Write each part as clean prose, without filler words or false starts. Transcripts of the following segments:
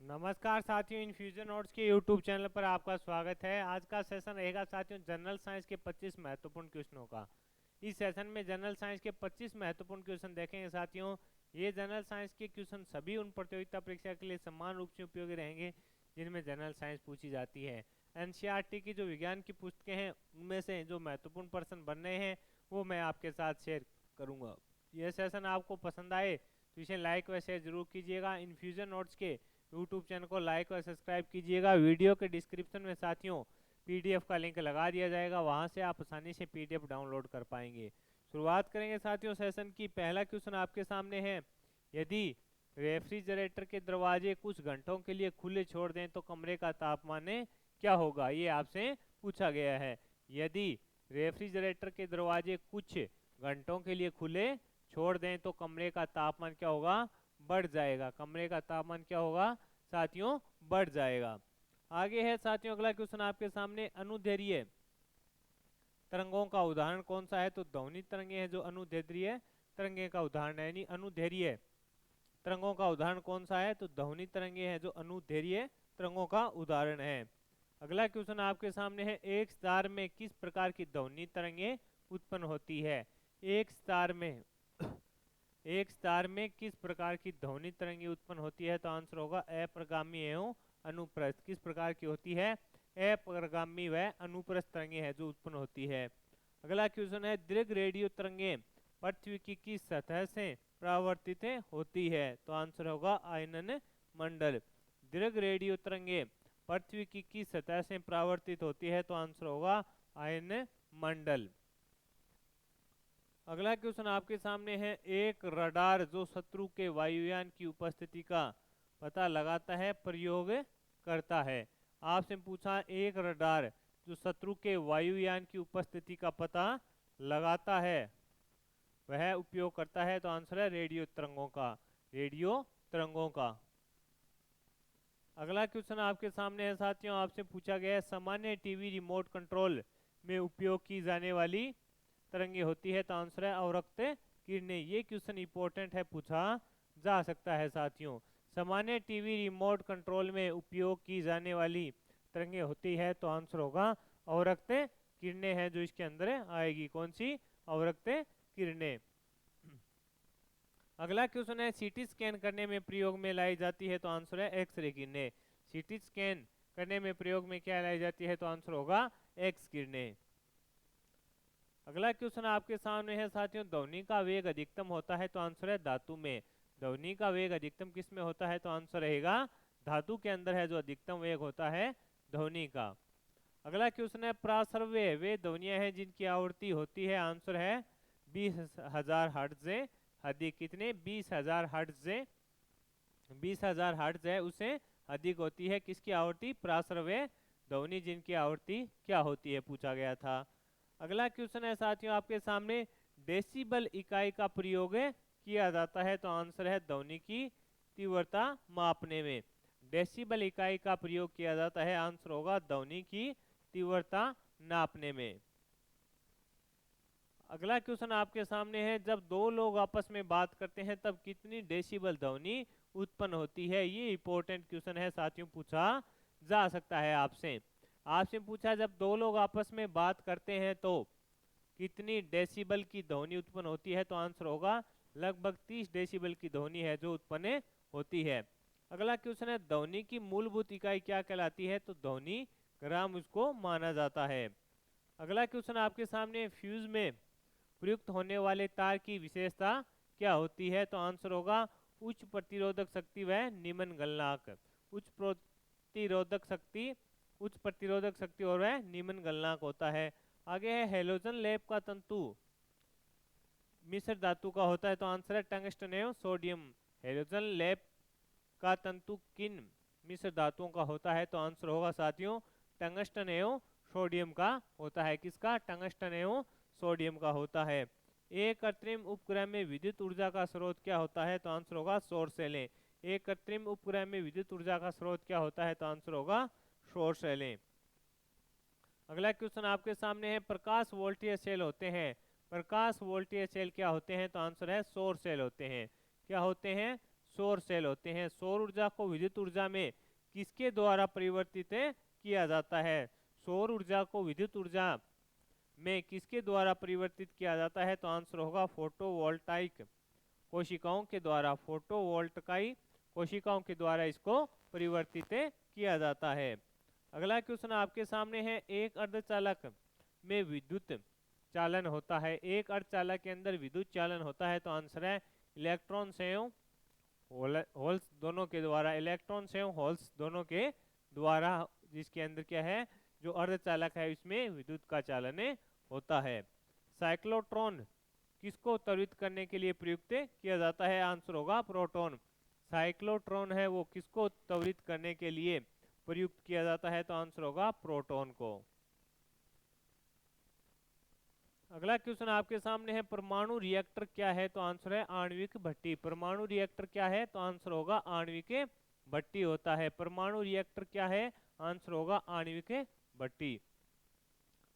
नमस्कार साथियों, infusion notes के यूट्यूब चैनल पर आपका स्वागत है। आज का सेशन रहेगा साथियों जनरल साइंस के 25 महत्वपूर्ण क्वेश्चनों का। इस सेशन में जनरल साइंस के 25 महत्वपूर्ण क्वेश्चन देखेंगे साथियों। ये जनरल साइंस के क्वेश्चन सभी उन प्रतियोगिता परीक्षा के लिए समान रूप से उपयोगी रहेंगे जिनमें जनरल साइंस पूछी जाती है। एनसीईआरटी की जो विज्ञान की पुस्तकें हैं उनमें से जो महत्वपूर्ण प्रश्न बन रहे हैं वो मैं आपके साथ शेयर करूँगा। यह सेशन आपको पसंद आए तो इसे लाइक व शेयर जरूर कीजिएगा। इन्फ्यूजन नोट्स के यूट्यूब चैनल को लाइक और सब्सक्राइब कीजिएगा। वीडियो के डिस्क्रिप्शन में साथियों पीडीएफ का लिंक लगा दिया जाएगा, वहां से आप आसानी से पीडीएफ डाउनलोड कर पाएंगे। शुरुआत करेंगे साथियों सेशन की। पहला क्वेश्चन आपके सामने है, यदि रेफ्रिजरेटर के दरवाजे कुछ घंटों के लिए खुले छोड़ दें तो कमरे का तापमान क्या होगा? ये आपसे पूछा गया है। यदि रेफ्रिजरेटर के दरवाजे कुछ घंटों के लिए खुले छोड़ दें तो कमरे का तापमान क्या होगा? बढ़ जाएगा। कमरे का तापमान क्या होगा साथियों? बढ़ जाएगा। आगे है साथियों अगला क्वेश्चन आपके सामने, अनुदैर्घ्य तरंगों का उदाहरण कौन सा है? तो ध्वनि तरंगे हैं जो अनुदैर्घ्य तरंगे का उदाहरण है, यानी अनुदैर्घ्य तरंगों का उदाहरण कौन सा है? तो ध्वनि तरंगे हैं जो अनुदैर्घ्य तरंगों का उदाहरण है। अगला क्वेश्चन आपके सामने है, एक स्टार में किस प्रकार की ध्वनि तरंगे उत्पन्न होती है? एक स्टार में किस प्रकार की ध्वनि तरंगे उत्पन्न होती है? तो आंसर होगा अप्रगामी एवं अनुप्रस्थ। किस प्रकार की होती है? अप्रगामी व अनुप्रस्थ तरंगे है जो उत्पन्न होती है। अगला क्वेश्चन है, दीर्घ रेडियो तरंगे पृथ्वी की किस सतह से परावर्तित होती है? तो आंसर होगा आयनन मंडल। दीर्घ रेडियो तरंगे पृथ्वी की किस सतह से परावर्तित होती है? तो आंसर होगा आयन मंडल। अगला क्वेश्चन आपके सामने है, एक रडार जो शत्रु के वायुयान की उपस्थिति का पता लगाता है प्रयोग करता है। आपसे पूछा, एक रडार जो शत्रु के वायुयान की उपस्थिति का पता लगाता है वह उपयोग करता है। तो आंसर है रेडियो तरंगों का। रेडियो तरंगों का। अगला क्वेश्चन आपके सामने है साथियों, आपसे पूछा गया है, सामान्य टीवी रिमोट कंट्रोल में उपयोग की जाने वाली तरंगे होती है। तो आंसर है अवरक्त किरणें। ये क्वेश्चन इंपॉर्टेंट है, पूछा जा सकता है साथियों। सामान्य टीवी रिमोट कंट्रोल में उपयोग की जाने वाली तरंगे होती है तो आंसर होगा अवरक्त किरणें हैं जो इसके अंदर आएगी। कौन सी? अवरक्त किरणें। अगला क्वेश्चन है, सीटी स्कैन करने में प्रयोग में लाई जाती है। तो आंसर है एक्सरे किरणें। सीटी स्कैन करने में प्रयोग में क्या लाई जाती है? तो आंसर होगा एक्स किरणें। अगला क्वेश्चन आपके सामने है साथियों, ध्वनि का वेग अधिकतम होता है। तो आंसर है धातु में। ध्वनि का वेग अधिकतम किस में होता है? तो आंसर रहेगा धातु के अंदर है जो अधिकतम वेग होता है ध्वनि का। अगला क्वेश्चन है, प्रासर्व्य वे ध्वनियां हैं जिनकी आवृत्ति होती है। आंसर है 20,000 हर्ट्ज से अधिक। कितने? 20,000 हर्ट्ज से 20,000 हर्ट्ज है उसे अधिक होती है किसकी आवृत्ति? प्रासर्व्य ध्वनि जिनकी आवृत्ति क्या होती है, पूछा गया था। अगला क्वेश्चन है साथियों आपके सामने, डेसिबल इकाई का प्रयोग किया जाता है। तो आंसर है ध्वनि की तीव्रता मापने में। डेसिबल इकाई का प्रयोग किया जाता है, आंसर होगा ध्वनि की तीव्रता नापने में। अगला क्वेश्चन आपके सामने है, जब दो लोग आपस में बात करते हैं तब कितनी डेसिबल ध्वनि उत्पन्न होती है? ये इंपॉर्टेंट क्वेश्चन है साथियों, पूछा जा सकता है आपसे। आपसे पूछा, जब दो लोग आपस में बात करते हैं तो कितनी डेसिबल की ध्वनि उत्पन्न होती है? तो आंसर होगा लगभग 30 डेसिबल की ध्वनि है जो उत्पन्न होती है। अगला क्वेश्चन है, ध्वनि की मूलभूत इकाई क्या कहलाती है? तो ध्वनि ग्राम उसको माना जाता है। अगला क्वेश्चन आपके सामने, फ्यूज में प्रयुक्त होने वाले तार की विशेषता क्या होती है? तो आंसर होगा उच्च प्रतिरोधक शक्ति व निम्न गलनांक। उच्च प्रतिरोधक शक्ति और वह निम्न गलनांक होता है। आगे है, हेलोजन लैंप का तंतु मिश्र धातु का होता है। तो आंसर है टंगस्टन एवं सोडियम। हेलोजन लैंप का तंतु किन मिश्र धातुओं का होता है? तो आंसर होगा साथियों टंगस्टन एवं सोडियम का होता है। किसका? टंगस्टन एवं सोडियम का होता है। एक कृत्रिम उपग्रह में विद्युत ऊर्जा का स्रोत क्या होता है? तो आंसर होगा सौर सेलें। एक कृत्रिम उपग्रह में विद्युत ऊर्जा का स्रोत क्या होता है? तो आंसर होगा सौर सेलें। अगला क्वेश्चन आपके सामने है, प्रकाश वोल्टीय सेल होते हैं। प्रकाश वोल्टीय सेल क्या होते हैं? तो आंसर है सौर सेल होते हैं। क्या होते हैं? सौर सेल होते हैं। सौर ऊर्जा को विद्युत ऊर्जा में किसके द्वारा परिवर्तित किया जाता है? सौर ऊर्जा को विद्युत ऊर्जा में किसके द्वारा परिवर्तित किया जाता है? तो आंसर होगा फोटोवोल्टाइक कोशिकाओं के द्वारा। फोटोवोल्टाइक कोशिकाओं के द्वारा इसको परिवर्तित किया जाता है। अगला क्वेश्चन आपके सामने है, एक अर्धचालक में विद्युत चालन होता है। एक अर्धचालक के अंदर विद्युत चालन होता है, तो आंसर है इलेक्ट्रॉन एवं होल्स दोनों के द्वारा। इलेक्ट्रॉन एवं होल्स दोनों के द्वारा, जिसके अंदर क्या है, जो अर्धचालक है इसमें विद्युत का चालन होता है। साइक्लोट्रॉन किसको त्वरित करने के लिए प्रयुक्त किया जाता है? आंसर होगा प्रोटॉन। साइक्लोट्रॉन है वो किसको त्वरित करने के लिए प्रयुक्त किया जाता है? तो आंसर होगा प्रोटॉन को। अगला क्वेश्चन आपके सामने है, परमाणु रिएक्टर क्या है? तो आंसर है आणविक भट्टी। परमाणु रिएक्टर क्या है? तो आंसर होगा आणविक भट्टी होता है। परमाणु रिएक्टर क्या है? आंसर होगा आणविक भट्टी।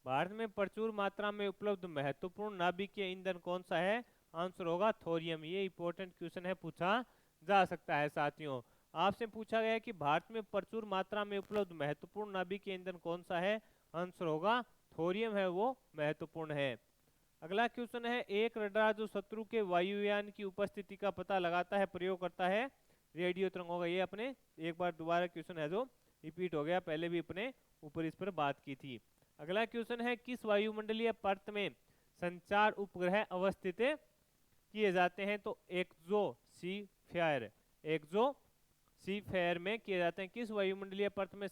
भारत में प्रचुर मात्रा में उपलब्ध महत्वपूर्ण नाभिकीय ईंधन कौन सा है? आंसर होगा थोरियम। ये इंपॉर्टेंट क्वेश्चन है, पूछा जा सकता है साथियों। आपसे पूछा गया है कि भारत में प्रचुर मात्रा में उपलब्ध महत्वपूर्ण नाभिकीय ईंधन कौन सा है? आंसर होगा थोरियम है वो महत्वपूर्ण है। अगला क्वेश्चन है, एक रडार जो शत्रु के वायुयान की उपस्थिति का पता लगाता है प्रयोग करता है रेडियो तरंगों का। ये अपने एक बार दोबारा क्वेश्चन है जो रिपीट हो गया, पहले भी अपने ऊपर इस पर बात की थी। अगला क्वेश्चन है, किस वायुमंडलीय परत में संचार उपग्रह अवस्थित किए जाते हैं? तो एक्सोस्फीयर। एक्सोस्फीयर में किए जाते हैं। किस वायुमंडलीय परत में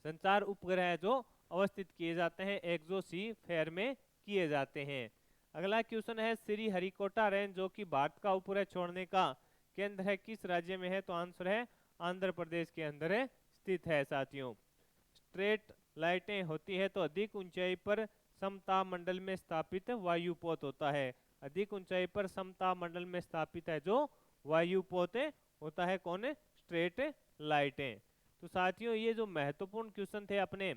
संचार उपग्रह जो अवस्थित किए जाते हैं? एक्सोस्फीयर में किए जाते हैं। अगला क्वेश्चन है, श्री हरिकोटा रेंज जो कि भारत का उपग्रह छोड़ने का केंद्र है, किस राज्य में है? तो आंसर है आंध्र प्रदेश के अंदर स्थित है साथियों। स्ट्रेट लाइटें होती है तो अधिक ऊंचाई पर समताप मंडल में स्थापित वायुपोत होता है। अधिक ऊंचाई पर समताप मंडल में स्थापित है जो वायुपोत होता है, कौन? स्ट्रेट लाइटें। तो साथियों, ये जो महत्वपूर्ण क्वेश्चन थे अपने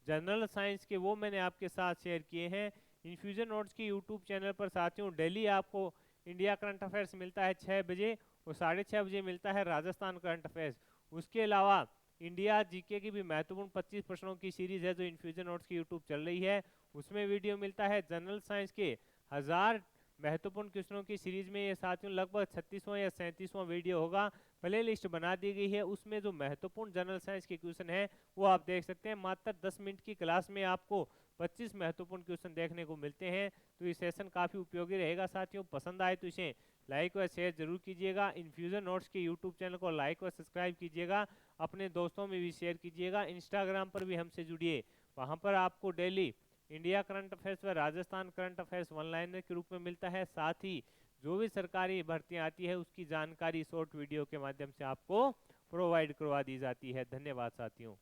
जनरल साइंस के, वो मैंने आपके साथ शेयर किए हैं। इन्फ्यूजन नोट्स की यूट्यूब चैनल पर साथियों डेली आपको इंडिया करंट अफेयर्स मिलता है 6 बजे और 6:30 बजे मिलता है राजस्थान करंट अफेयर्स। उसके अलावा इंडिया जीके की भी महत्वपूर्ण 25 प्रश्नों की सीरीज है जो इन्फ्यूजन नोट्स की यूट्यूब चल रही है, उसमें वीडियो मिलता है। जनरल साइंस के 1000 महत्वपूर्ण क्वेश्चनों की सीरीज में ये साथियों लगभग 36वां या 37वां वीडियो होगा। प्ले लिस्ट बना दी गई है, उसमें जो महत्वपूर्ण जनरल साइंस के क्वेश्चन है वो आप देख सकते हैं। मात्र 10 मिनट की क्लास में आपको 25 महत्वपूर्ण क्वेश्चन देखने को मिलते हैं। तो ये सेशन काफ़ी उपयोगी रहेगा साथियों। पसंद आए तो इसे लाइक व शेयर जरूर कीजिएगा। इन्फ्यूजन नोट्स के यूट्यूब चैनल को लाइक व सब्सक्राइब कीजिएगा। अपने दोस्तों में भी शेयर कीजिएगा। इंस्टाग्राम पर भी हमसे जुड़िए, वहाँ पर आपको डेली इंडिया करंट अफेयर्स व Rajasthan current affairs one liner के रूप में मिलता है। साथ ही जो भी सरकारी भर्तियां आती है उसकी जानकारी शॉर्ट वीडियो के माध्यम से आपको प्रोवाइड करवा दी जाती है। धन्यवाद साथियों।